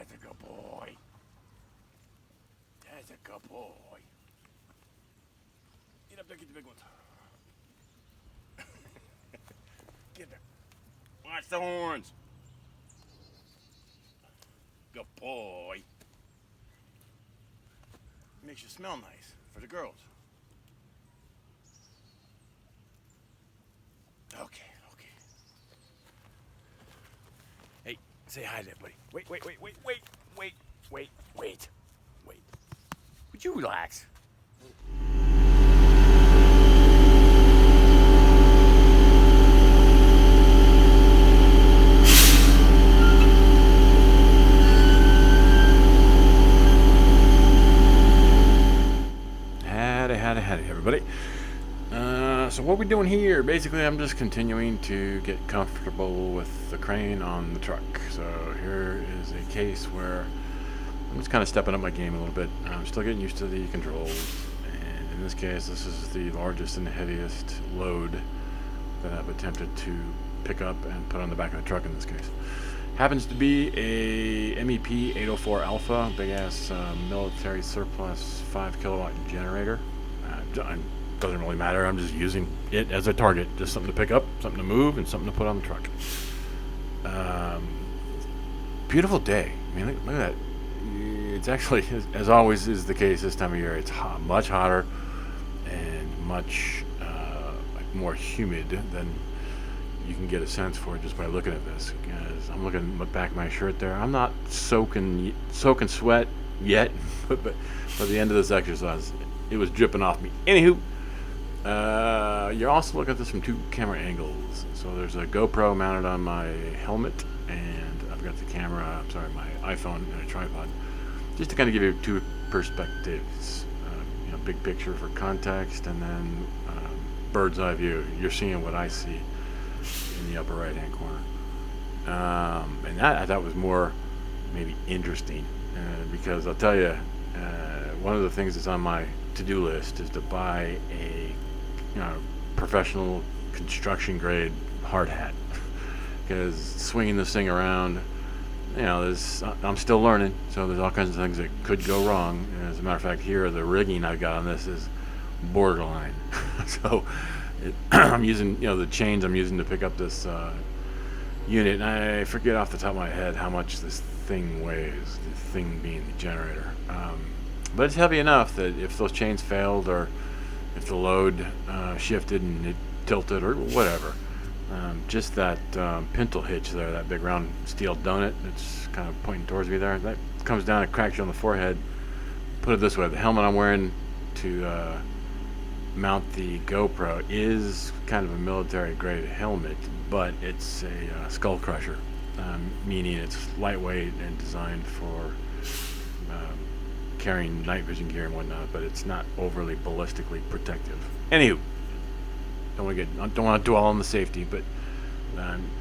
That's a good boy. That's a good boy. Get up there, get the big ones. Get there. Watch the horns. Good boy. Makes you smell nice for the girls. Okay. Hey, say hi to everybody. Wait. Would you relax? Howdy, everybody. So what we're doing here, basically I'm just continuing to get comfortable with the crane on the truck. So here is a case where I'm just kind of stepping up my game a little bit. I'm still getting used to the controls, and in this case this is the largest and heaviest load that I've attempted to pick up and put on the back of the truck in this case. Happens to be a MEP 804 Alpha, big ass military surplus 5 kilowatt generator. Doesn't really matter, I'm just using it as a target, just something to pick up, something to move, and something to put on the truck. Beautiful day. I mean, look at that. It's actually, as always is the case this time of year, it's hot, much hotter and much more humid than you can get a sense for just by looking at this. Because I'm looking at the back of my shirt there. I'm not soaking sweat yet, but by the end of this exercise, it was dripping off me. Anywho, you're also looking at this from 2 camera angles. So there's a GoPro mounted on my helmet, and I've got my iPhone and a tripod, just to kind of give you 2 perspectives. Big picture for context, and then bird's eye view. You're seeing what I see in the upper right hand corner. And that I thought was more maybe interesting, because I'll tell you, one of the things that's on my to-do list is to buy a professional construction grade hard hat, because swinging this thing around, I'm still learning, so there's all kinds of things that could go wrong. And as a matter of fact, here the rigging I've got on this is borderline. So I'm using the chains I'm using to pick up this unit, and I forget off the top of my head how much this thing weighs, the thing being the generator. But it's heavy enough that if those chains failed, or if the load shifted and it tilted or whatever, just that pintle hitch there, that big round steel donut that's kind of pointing towards me there, that comes down and cracks you on the forehead. Put it this way, the helmet I'm wearing to mount the GoPro is kind of a military grade helmet, but it's a skull crusher, meaning it's lightweight and designed for carrying night vision gear and whatnot, but it's not overly ballistically protective. Anywho, don't want to dwell on the safety, but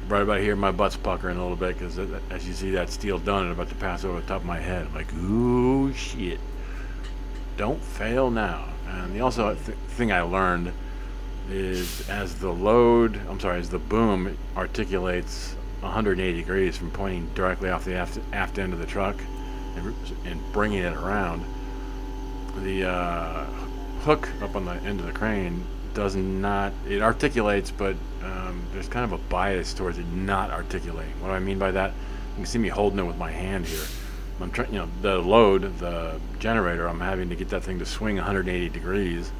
right about here my butt's puckering a little bit, because as you see that steel donut about to pass over the top of my head, I'm like, ooh shit, don't fail now. And the also thing I learned is as the boom articulates 180 degrees from pointing directly off the aft end of the truck and bringing it around, the hook up on the end of the crane it articulates, but there's kind of a bias towards it not articulating. What do I mean by that? You can see me holding it with my hand here. I'm trying, the generator, I'm having to get that thing to swing 180 degrees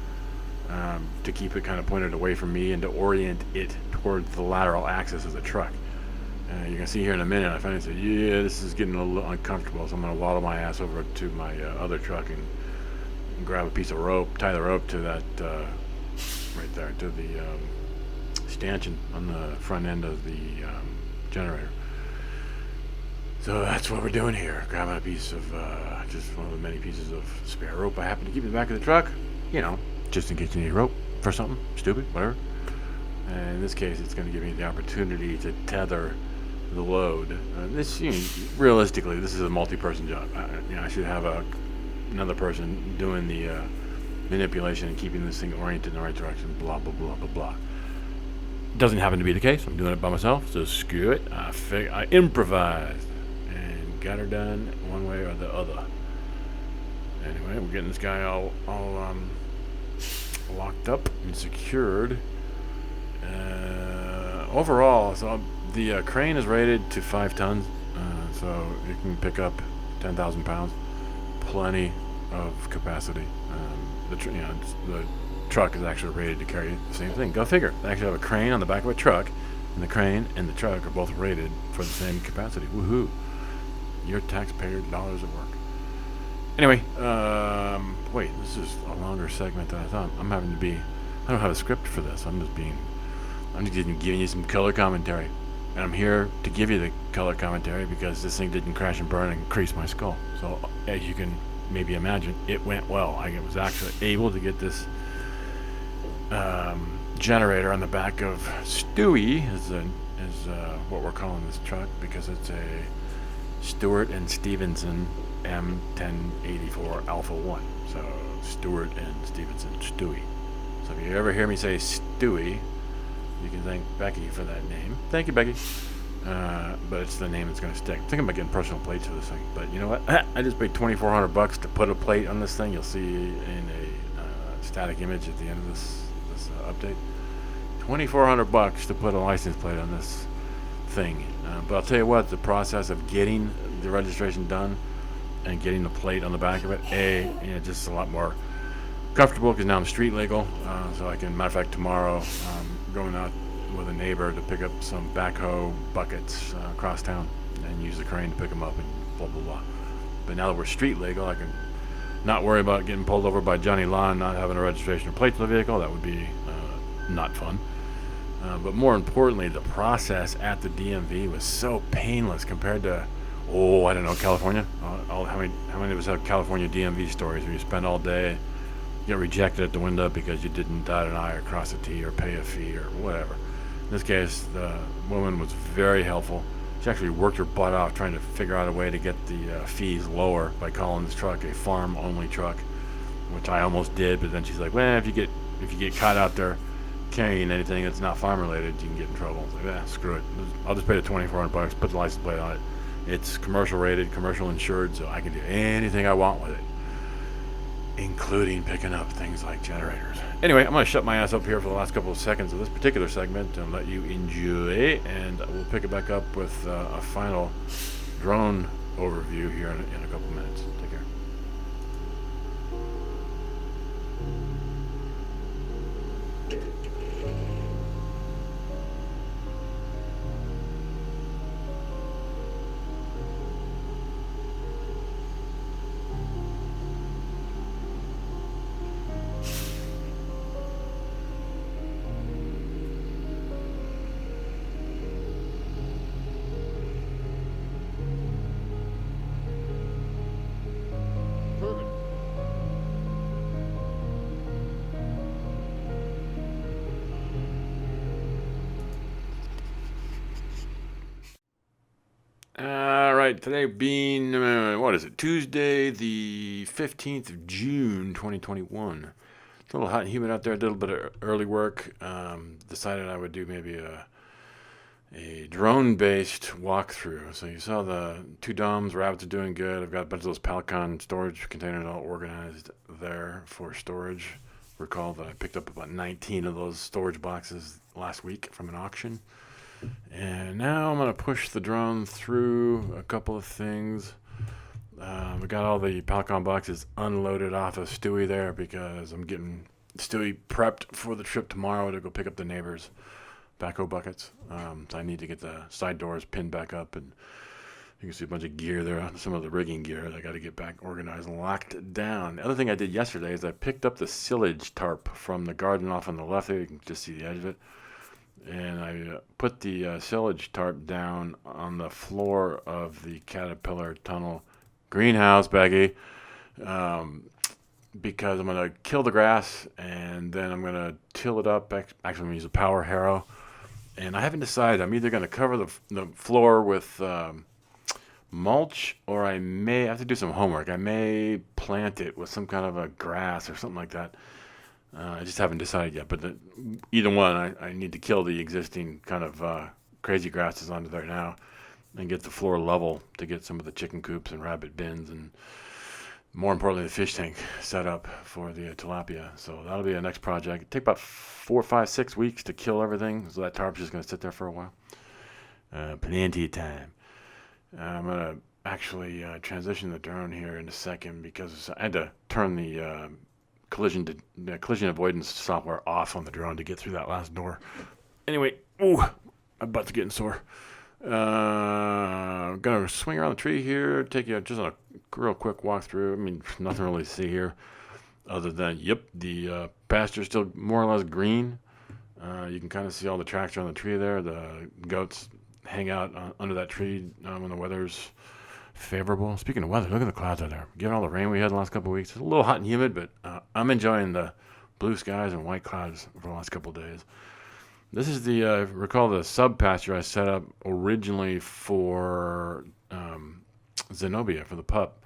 to keep it kind of pointed away from me and to orient it towards the lateral axis of the truck. You can see here in a minute, I finally said, yeah, this is getting a little uncomfortable, so I'm going to waddle my ass over to my other truck and grab a piece of rope, tie the rope to that, right there, to the stanchion on the front end of the generator. So that's what we're doing here, grabbing a piece of, just one of the many pieces of spare rope I happen to keep in the back of the truck, just in case you need rope for something stupid, whatever. And in this case, it's going to give me the opportunity to tether the load. Realistically, this is a multi-person job. I should have another person doing the manipulation and keeping this thing oriented in the right direction, blah, blah, blah, blah, blah. Doesn't happen to be the case. I'm doing it by myself, so screw it. I improvised and got her done one way or the other. Anyway, we're getting this guy all locked up and secured. Overall, so the crane is rated to 5 tons, so it can pick up 10,000 pounds. Plenty of capacity. The truck is actually rated to carry the same thing. Go figure. They actually have a crane on the back of a truck, and the crane and the truck are both rated for the same capacity. Woohoo! Your taxpayer dollars at work. Anyway, wait, this is a longer segment than I thought. I don't have a script for this. I'm just giving you some color commentary. And I'm here to give you the color commentary because this thing didn't crash and burn and crease my skull. So, as you can maybe imagine, it went well. I was actually able to get this generator on the back of Stewie, is what we're calling this truck, because it's a Stewart and Stevenson M1084 Alpha 1. So Stewart and Stevenson, Stewie. So if you ever hear me say Stewie, you can thank Becky for that name. Thank you, Becky. But it's the name that's going to stick. I'm thinking about getting personal plates for this thing. But you know what? I just paid $2,400 to put a plate on this thing. You'll see in a static image at the end of this update. $2,400 to put a license plate on this thing. But I'll tell you what, the process of getting the registration done and getting the plate on the back of it, just a lot more comfortable because now I'm street legal. So I can, matter of fact, tomorrow I'm going out with a neighbor to pick up some backhoe buckets across town and use the crane to pick them up and blah, blah, blah. But now that we're street legal, I can not worry about getting pulled over by Johnny Law and not having a registration or plate for the vehicle. That would be not fun. But more importantly, the process at the DMV was so painless compared to, I don't know, California. How many of us have California DMV stories where you spend all day, get rejected at the window because you didn't dot an I or cross a T or pay a fee or whatever. In this case, the woman was very helpful. She actually worked her butt off trying to figure out a way to get the fees lower by calling this truck a farm-only truck, which I almost did. But then she's like, "Well, if you get caught out there carrying anything that's not farm-related, you can get in trouble." I was like, screw it. I'll just pay the $2,400, put the license plate on it. It's commercial rated, commercial insured, so I can do anything I want with it, including picking up things like generators. Anyway, I'm going to shut my ass up here for the last couple of seconds of this particular segment and let you enjoy, and we'll pick it back up with a final drone overview here in a couple minutes. Take care. All right, today being, Tuesday, the 15th of June, 2021. It's a little hot and humid out there. I did a little bit of early work. Decided I would do maybe a drone-based walkthrough. So you saw the two DOMs, rabbits are doing good. I've got a bunch of those Palcon storage containers all organized there for storage. Recall that I picked up about 19 of those storage boxes last week from an auction. And now I'm going to push the drone through a couple of things. We got all the Palcon boxes unloaded off of Stewie there because I'm getting Stewie prepped for the trip tomorrow to go pick up the neighbor's backhoe buckets. So I need to get the side doors pinned back up, and you can see a bunch of gear there, some of the rigging gear that I got to get back organized and locked down. The other thing I did yesterday is I picked up the silage tarp from the garden off on the left there. You can just see the edge of it. And I put the silage tarp down on the floor of the Caterpillar tunnel greenhouse, Becky, because I'm going to kill the grass and then I'm going to till it up. Actually, I'm going to use a power harrow. And I haven't decided. I'm either going to cover the floor with mulch, or I may have to do some homework. I may plant it with some kind of a grass or something like that. I just haven't decided yet, but either one, I need to kill the existing kind of crazy grasses onto there now, and get the floor level to get some of the chicken coops and rabbit bins and more importantly the fish tank set up for the tilapia. So that'll be a next project. It'll take about 4, 5, 6 weeks to kill everything. So that tarp's just going to sit there for a while. Plenty of time. I'm going to actually transition the drone here in a second because I had to turn the collision avoidance software off on the drone to get through that last door. Anyway, my butt's getting sore. I'm gonna swing around the tree here, take you just on a real quick walk through. I mean, nothing really to see here, other than the pasture's still more or less green. You can kind of see all the tracks on the tree there. The goats hang out under that tree when the weather's favorable. Speaking of weather, look at the clouds out there. Given all the rain we had the last couple of weeks, it's a little hot and humid, but I'm enjoying the blue skies and white clouds for the last couple of days. This is recall the sub pasture I set up originally for Zenobia, for the pup.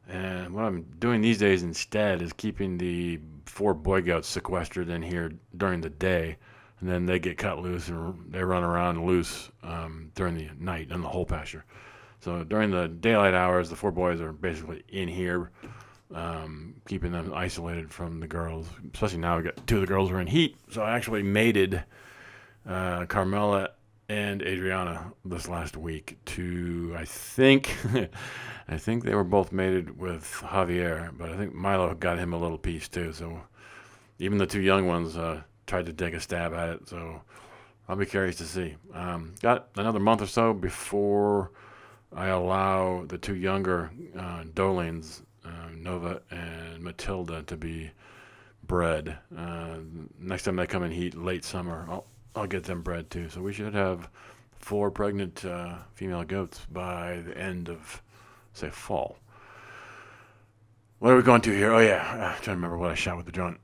And what I'm doing these days instead is keeping the 4 boy goats sequestered in here during the day. And then they get cut loose and they run around loose during the night in the whole pasture. So during the daylight hours, the 4 boys are basically in here, keeping them isolated from the girls. Especially now, we got 2 of the girls are in heat. So I actually mated Carmela and Adriana this last week to, I think they were both mated with Javier, but I think Milo got him a little piece too. So even the 2 young ones tried to take a stab at it. So I'll be curious to see. Got another month or so before I allow the 2 younger Dolines, Nova and Matilda, to be bred. Next time they come in heat, late summer, I'll get them bred too. So we should have 4 pregnant female goats by the end of, say, fall. What are we going to here? Oh yeah, I'm trying to remember what I shot with the drone.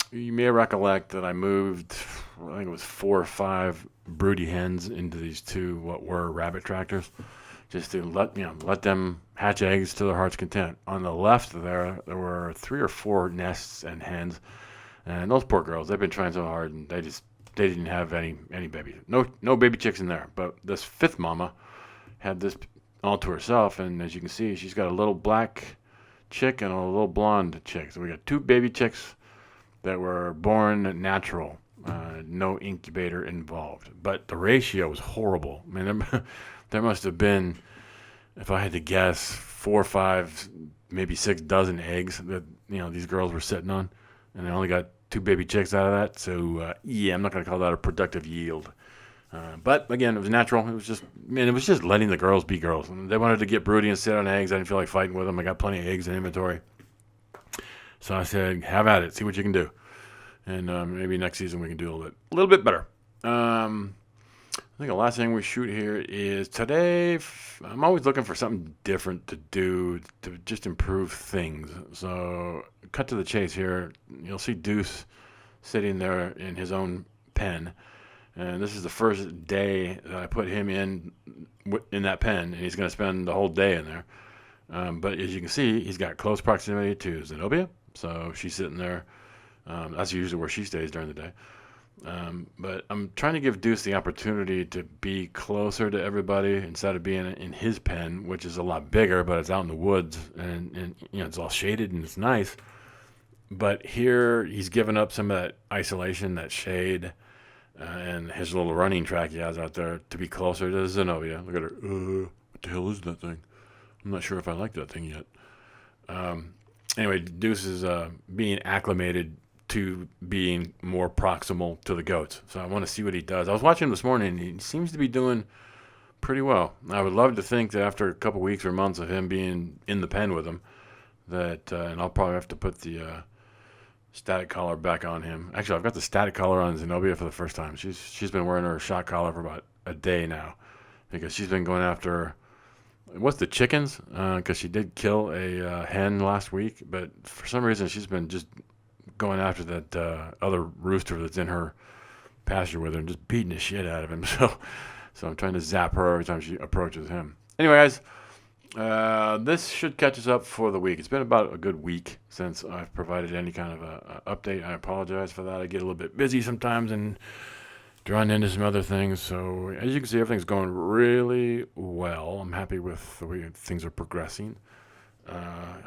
You may recollect that I moved, I think it was 4 or 5 broody hens into these 2 what were rabbit tractors, just to let them hatch eggs to their heart's content. On the left there were 3 or 4 nests and hens, and those poor girls, they've been trying so hard, and they didn't have any babies. No baby chicks in there. But this 5th mama had this all to herself, and as you can see, she's got a little black chick and a little blonde chick. So we got 2 baby chicks that were born natural, no incubator involved. But the ratio was horrible. I mean, there must have been, if I had to guess, 4 or 5, maybe 6 dozen eggs that these girls were sitting on, and they only got 2 baby chicks out of that. So I'm not going to call that a productive yield. But again, it was natural. It was just letting the girls be girls. And they wanted to get broody and sit on eggs. I didn't feel like fighting with them. I got plenty of eggs in inventory. So I said, have at it. See what you can do. And maybe next season we can do a little bit better. I think the last thing we shoot here is today. I'm always looking for something different to do to just improve things. So cut to the chase here. You'll see Deuce sitting there in his own pen. And this is the first day that I put him in that pen, and he's going to spend the whole day in there. But as you can see, he's got close proximity to Zenobia, so she's sitting there. That's usually where she stays during the day. But I'm trying to give Deuce the opportunity to be closer to everybody instead of being in his pen, which is a lot bigger, but it's out in the woods, and it's all shaded and it's nice. But here he's given up some of that isolation, that shade, and his little running track he has out there to be closer to Zenobia. Look at her. What the hell is that thing? I'm not sure if I like that thing yet. Anyway, Deuce is being acclimated to being more proximal to the goats. So I want to see what he does. I was watching him this morning, and he seems to be doing pretty well. I would love to think that after a couple weeks or months of him being in the pen with them, that, and I'll probably have to put the static collar back on him. Actually, I've got the static collar on Zenobia for the first time. She's been wearing her shock collar for about a day now, because she's been going after, what's the chickens? Because she did kill a hen last week, but for some reason she's been just going after that other rooster that's in her pasture with her and just beating the shit out of him. So I'm trying to zap her every time she approaches him. Anyway, guys, this should catch us up for the week. It's been about a good week since I've provided any kind of a update. I apologize for that. I get a little bit busy sometimes and Drawn into some other things. So as you can see, everything's going really well. I'm happy with the way things are progressing.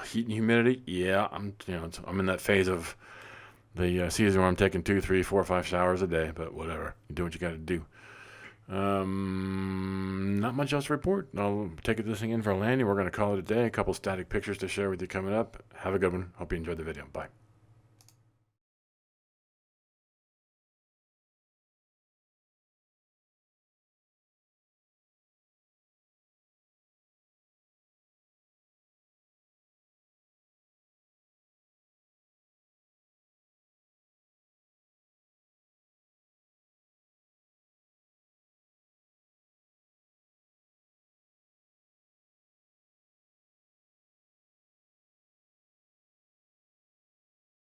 Heat and humidity, yeah, I'm in that phase of the season where I'm taking 2, 3, 4, 5 showers a day. But whatever, you do what you got to do. Not much else to report. I'll take this thing in for a landing. We're going to call it a day. A couple static pictures to share with you coming up. Have a good one. Hope you enjoyed the video. Bye.